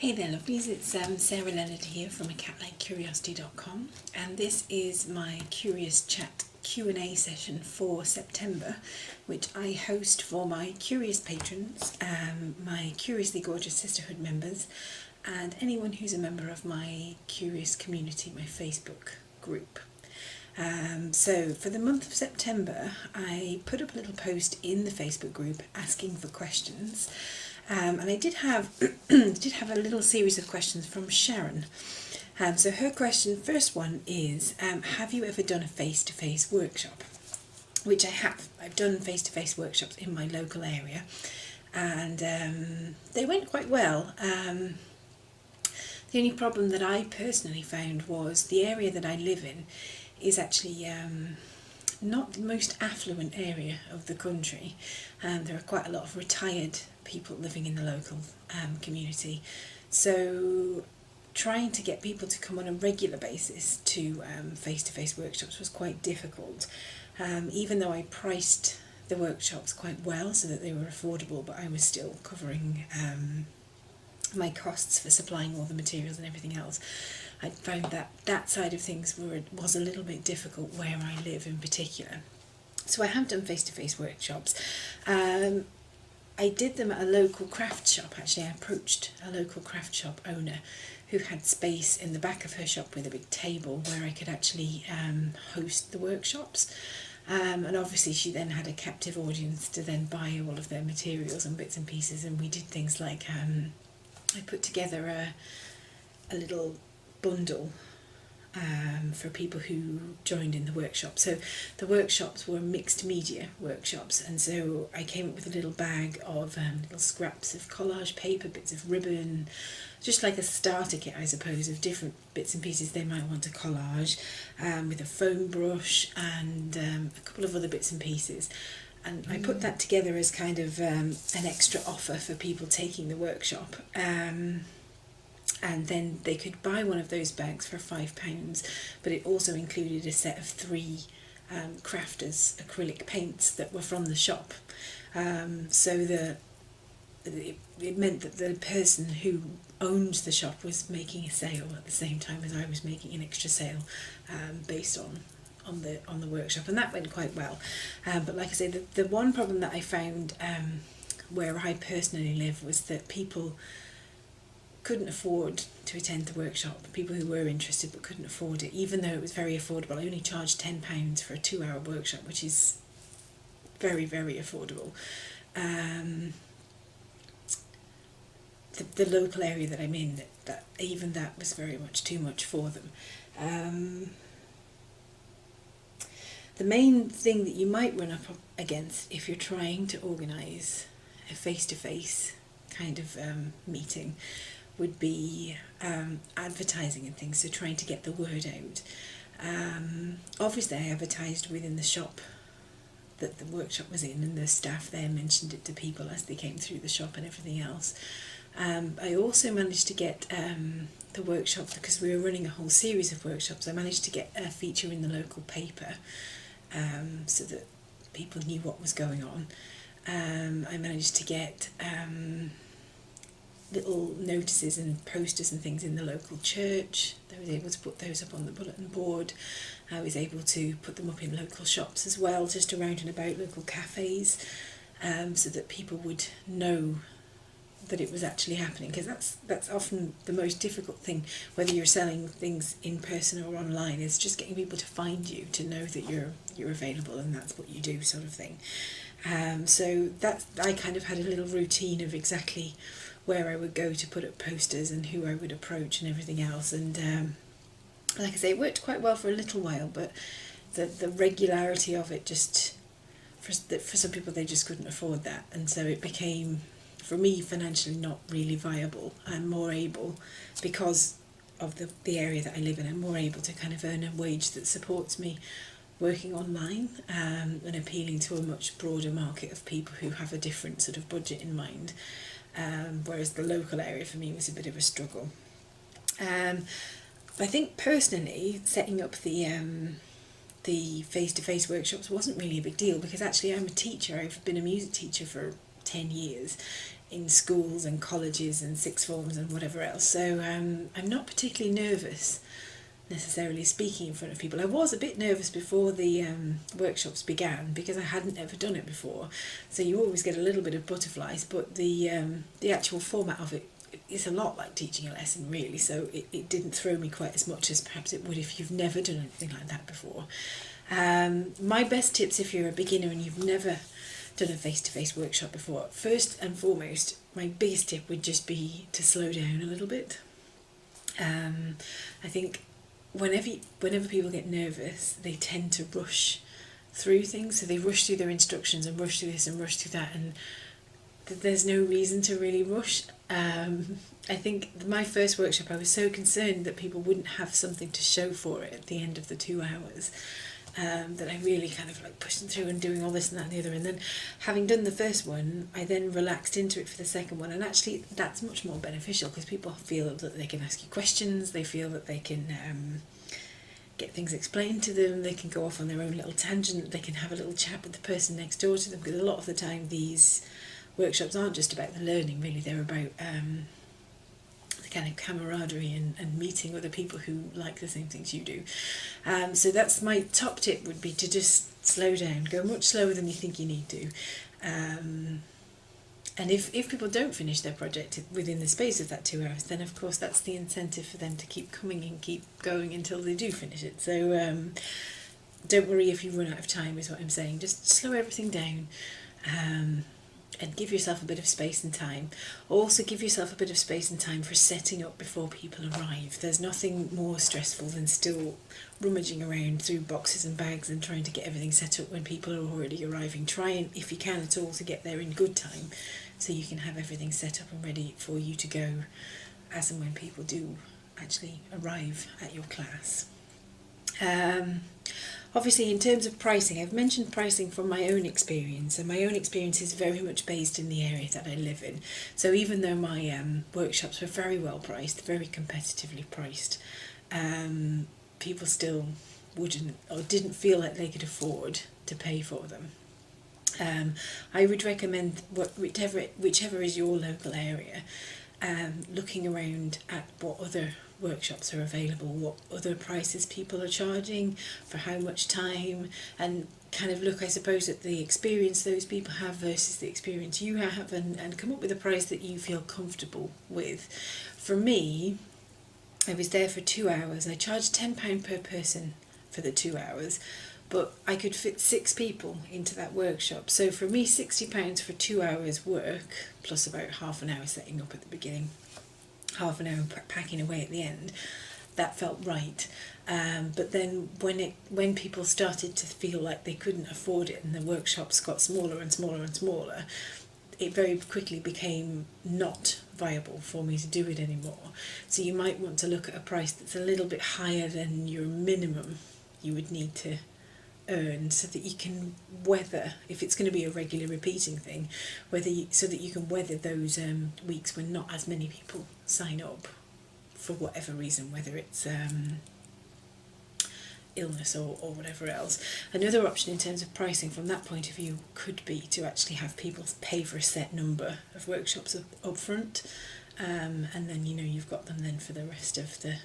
Hey there lovelies, it's Sarah Leonard here from acatlikecuriosity.com, and this is my Curious Chat Q&A session for September, which I host for my curious patrons, my Curiously Gorgeous Sisterhood members, and anyone who's a member of my Curious community, my Facebook group. So for the month of September, I put up a little post in the Facebook group asking for questions. And I did have a little series of questions from Sharon. So her question, first one is, have you ever done a face-to-face workshop? Which I have. I've done face-to-face workshops in my local area, and they went quite well. The only problem that I personally found was the area that I live in is actually not the most affluent area of the country. There are quite a lot of retired people living in the local community, so trying to get people to come on a regular basis to face-to-face workshops was quite difficult, even though I priced the workshops quite well so that they were affordable, but I was still covering my costs for supplying all the materials and everything else. I found that side of things was a little bit difficult where I live in particular. So I have done face-to-face workshops. I did them at a local craft shop. Actually, I approached a local craft shop owner who had space in the back of her shop with a big table where I could actually host the workshops. And obviously she then had a captive audience to then buy all of their materials and bits and pieces, and we did things like I put together a little bundle for people who joined in the workshop. So the workshops were mixed media workshops, and so I came up with a little bag of little scraps of collage paper, bits of ribbon, just like a starter kit, I suppose, of different bits and pieces they might want to collage, with a foam brush and a couple of other bits and pieces. And I put that together as kind of an extra offer for people taking the workshop. And then they could buy one of those bags for £5, but it also included a set of 3 crafters acrylic paints that were from the shop. So it meant that the person who owned the shop was making a sale at the same time as I was making an extra sale, based on the workshop, and that went quite well. But like I say, the one problem that I found where I personally live was that people couldn't afford to attend the workshop. People who were interested but couldn't afford it, even though it was very affordable. I only charged £10 for a 2-hour workshop, which is very, very affordable. The local area that I'm in, that even that was very much too much for them. The main thing that you might run up against if you're trying to organise a face-to-face kind of meeting would be advertising and things, so trying to get the word out. Obviously I advertised within the shop that the workshop was in, and the staff there mentioned it to people as they came through the shop and everything else. I also managed to get the workshop, because we were running a whole series of workshops, I managed to get a feature in the local paper, so that people knew what was going on. I managed to get little notices and posters and things in the local church. I was able to put those up on the bulletin board. I was able to put them up in local shops as well, just around and about local cafes, so that people would know that it was actually happening, because that's often the most difficult thing, whether you're selling things in person or online, is just getting people to find you, to know that you're available and that's what you do, sort of thing. So I kind of had a little routine of exactly where I would go to put up posters and who I would approach and everything else, and like I say, it worked quite well for a little while, but the regularity of it, just for some people, they just couldn't afford that, and so it became, for me, financially not really viable. I'm more able, because of the area that I live in, I'm more able to kind of earn a wage that supports me working online, and appealing to a much broader market of people who have a different sort of budget in mind, whereas the local area for me was a bit of a struggle. I think personally setting up the face-to-face workshops wasn't really a big deal, because actually I'm a teacher. I've been a music teacher for 10 years in schools and colleges and sixth forms and whatever else. So I'm not particularly nervous necessarily speaking in front of people. I was a bit nervous before the workshops began because I hadn't ever done it before. So you always get a little bit of butterflies, but the actual format of it is a lot like teaching a lesson really, so it didn't throw me quite as much as perhaps it would if you've never done anything like that before. My best tips if you're a beginner and you've never done a face-to-face workshop before, first and foremost, my biggest tip would just be to slow down a little bit. I think whenever people get nervous, they tend to rush through things, so they rush through their instructions and rush through this and rush through that, and there's no reason to really rush. I think my first workshop I was so concerned that people wouldn't have something to show for it at the end of the 2 hours, that I really kind of like pushed them through and doing all this and that and the other, and then having done the first one I then relaxed into it for the second one, and actually that's much more beneficial because people feel that they can ask you questions, they feel that they can get things explained to them, they can go off on their own little tangent, they can have a little chat with the person next door to them, because a lot of the time these workshops aren't just about the learning really, they're about the kind of camaraderie and meeting other people who like the same things you do. So that's my top tip, would be to just slow down, go much slower than you think you need to. And if people don't finish their project within the space of that 2 hours, then of course that's the incentive for them to keep coming and keep going until they do finish it. So don't worry if you run out of time, is what I'm saying. Just slow everything down. And give yourself a bit of space and time. Also give yourself a bit of space and time for setting up before people arrive. There's nothing more stressful than still rummaging around through boxes and bags and trying to get everything set up when people are already arriving. Try and, if you can at all, to get there in good time so you can have everything set up and ready for you to go as and when people do actually arrive at your class. Obviously, in terms of pricing, I've mentioned pricing from my own experience, and my own experience is very much based in the area that I live in. So even though my workshops were very well priced, very competitively priced, people still wouldn't or didn't feel like they could afford to pay for them. I would recommend whichever is your local area, looking around at what other workshops are available, what other prices people are charging for how much time, and kind of look, I suppose, at the experience those people have versus the experience you have, and come up with a price that you feel comfortable with. For me, I was there for 2 hours. I charged £10 per person for the 2 hours, but I could fit 6 people into that workshop. So for me, £60 for 2 hours work, plus about half an hour setting up at the beginning, half an hour packing away at the end, that felt right. But then when people started to feel like they couldn't afford it and the workshops got smaller and smaller and smaller, it very quickly became not viable for me to do it anymore. So you might want to look at a price that's a little bit higher than your minimum you would need to earn, so that you can weather, if it's going to be a regular repeating thing, so that you can weather those weeks when not as many people sign up for whatever reason, whether it's illness or whatever else. Another option in terms of pricing from that point of view could be to actually have people pay for a set number of workshops up front, and then you've got them then for the rest of the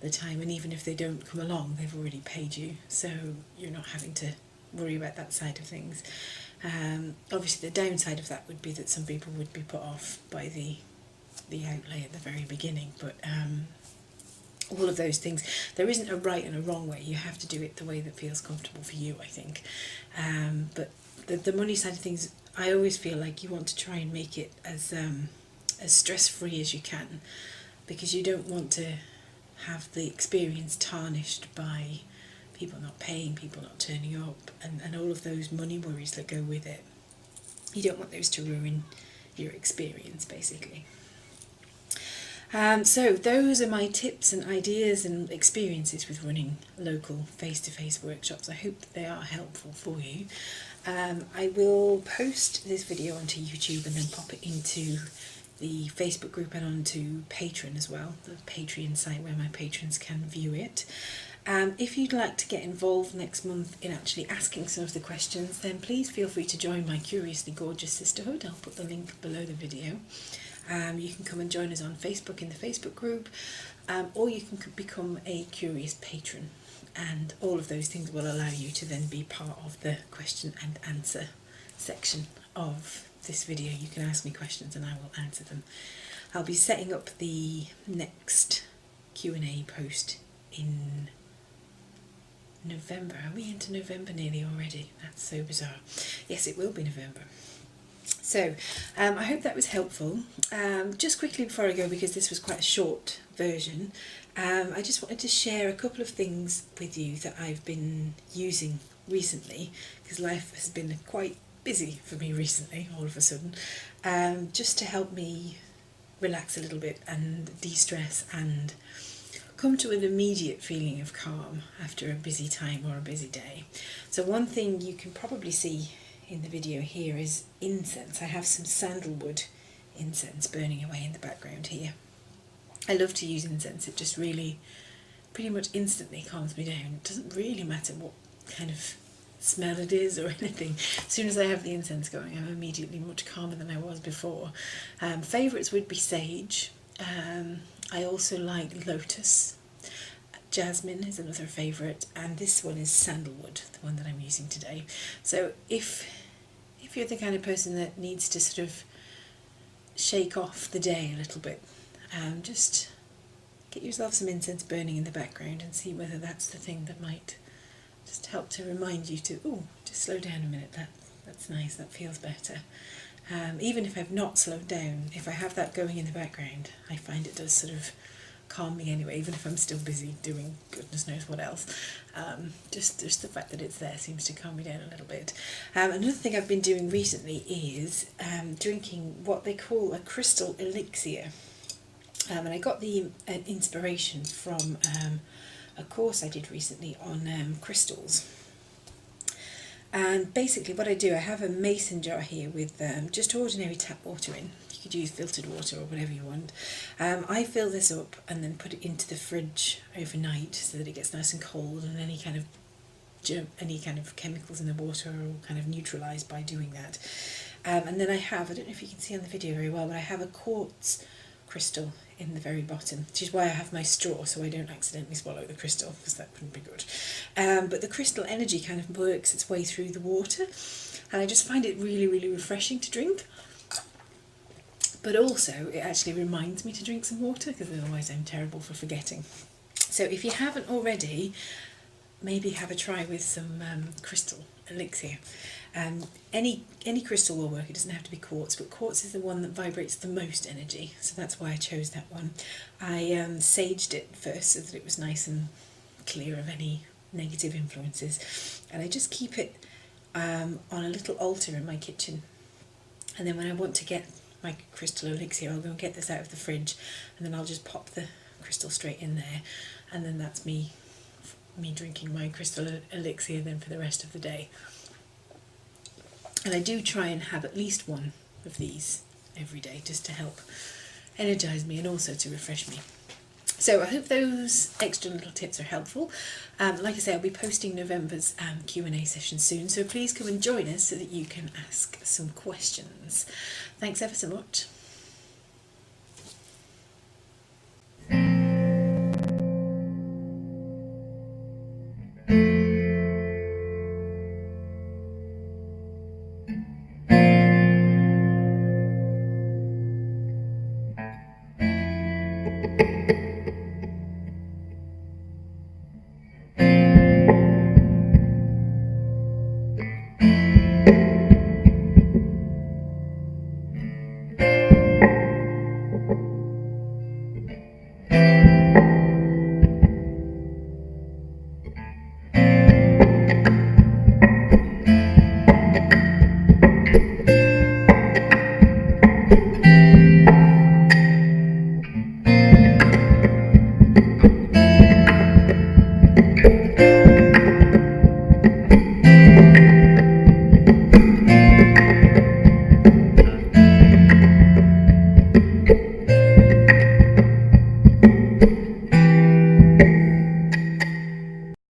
time, and even if they don't come along, they've already paid you, so you're not having to worry about that side of things. Obviously the downside of that would be that some people would be put off by the outlay at the very beginning, but all of those things, there isn't a right and a wrong way. You have to do it the way that feels comfortable for you, I think. But the money side of things, I always feel like you want to try and make it as stress-free as you can, because you don't want to have the experience tarnished by people not paying, people not turning up, and all of those money worries that go with it. You don't want those to ruin your experience, basically. So those are my tips and ideas and experiences with running local face-to-face workshops. I hope that they are helpful for you. I will post this video onto YouTube and then pop it into the Facebook group and onto Patreon as well, the Patreon site where my patrons can view it. If you'd like to get involved next month in actually asking some of the questions, then please feel free to join my Curiously Gorgeous Sisterhood. I'll put the link below the video. You can come and join us on Facebook in the Facebook group, or you can become a Curious Patron, and all of those things will allow you to then be part of the question and answer section of this video. You can ask me questions and I will answer them. I'll be setting up the next Q&A post in November. Are we into November nearly already? That's so bizarre. Yes, it will be November. So I hope that was helpful. Just quickly before I go, because this was quite a short version, I just wanted to share a couple of things with you that I've been using recently, because life has been quite busy for me recently all of a sudden, just to help me relax a little bit and de-stress and come to an immediate feeling of calm after a busy time or a busy day. So one thing you can probably see in the video here is incense. I have some sandalwood incense burning away in the background here. I love to use incense. It just really pretty much instantly calms me down. It doesn't really matter what kind of smell it is or anything. As soon as I have the incense going, I'm immediately much calmer than I was before. Favourites would be sage. I also like lotus. Jasmine is another favourite, and this one is sandalwood, the one that I'm using today. So if you're the kind of person that needs to sort of shake off the day a little bit, just get yourself some incense burning in the background and see whether that's the thing that might just help to remind you to, oh, just slow down a minute, that's nice, that feels better. Even if I've not slowed down, if I have that going in the background, I find it does sort of calm me anyway, even if I'm still busy doing goodness knows what else. Just the fact that it's there seems to calm me down a little bit. Another thing I've been doing recently is drinking what they call a crystal elixir. And I got the inspiration from a course I did recently on crystals. And basically what I do, I have a mason jar here with just ordinary tap water in. You could use filtered water or whatever you want. I fill this up and then put it into the fridge overnight so that it gets nice and cold, and any kind of chemicals in the water are all kind of neutralised by doing that. And then I don't know if you can see on the video very well, but I have a quartz crystal in the very bottom, which is why I have my straw, so I don't accidentally swallow the crystal, because that wouldn't be good. But the crystal energy kind of works its way through the water, and I just find it really, really refreshing to drink. But also, it actually reminds me to drink some water, because otherwise I'm terrible for forgetting. So if you haven't already, maybe have a try with some crystal elixir. Any crystal will work, it doesn't have to be quartz, but quartz is the one that vibrates the most energy, so that's why I chose that one. I saged it first so that it was nice and clear of any negative influences, and I just keep it on a little altar in my kitchen, and then when I want to get my crystal elixir, I'll go and get this out of the fridge, and then I'll just pop the crystal straight in there, and then that's me drinking my crystal elixir then for the rest of the day. And I do try and have at least one of these every day, just to help energise me and also to refresh me. So I hope those extra little tips are helpful. Like I say, I'll be posting November's Q&A session soon, so please come and join us so that you can ask some questions. Thanks ever so much.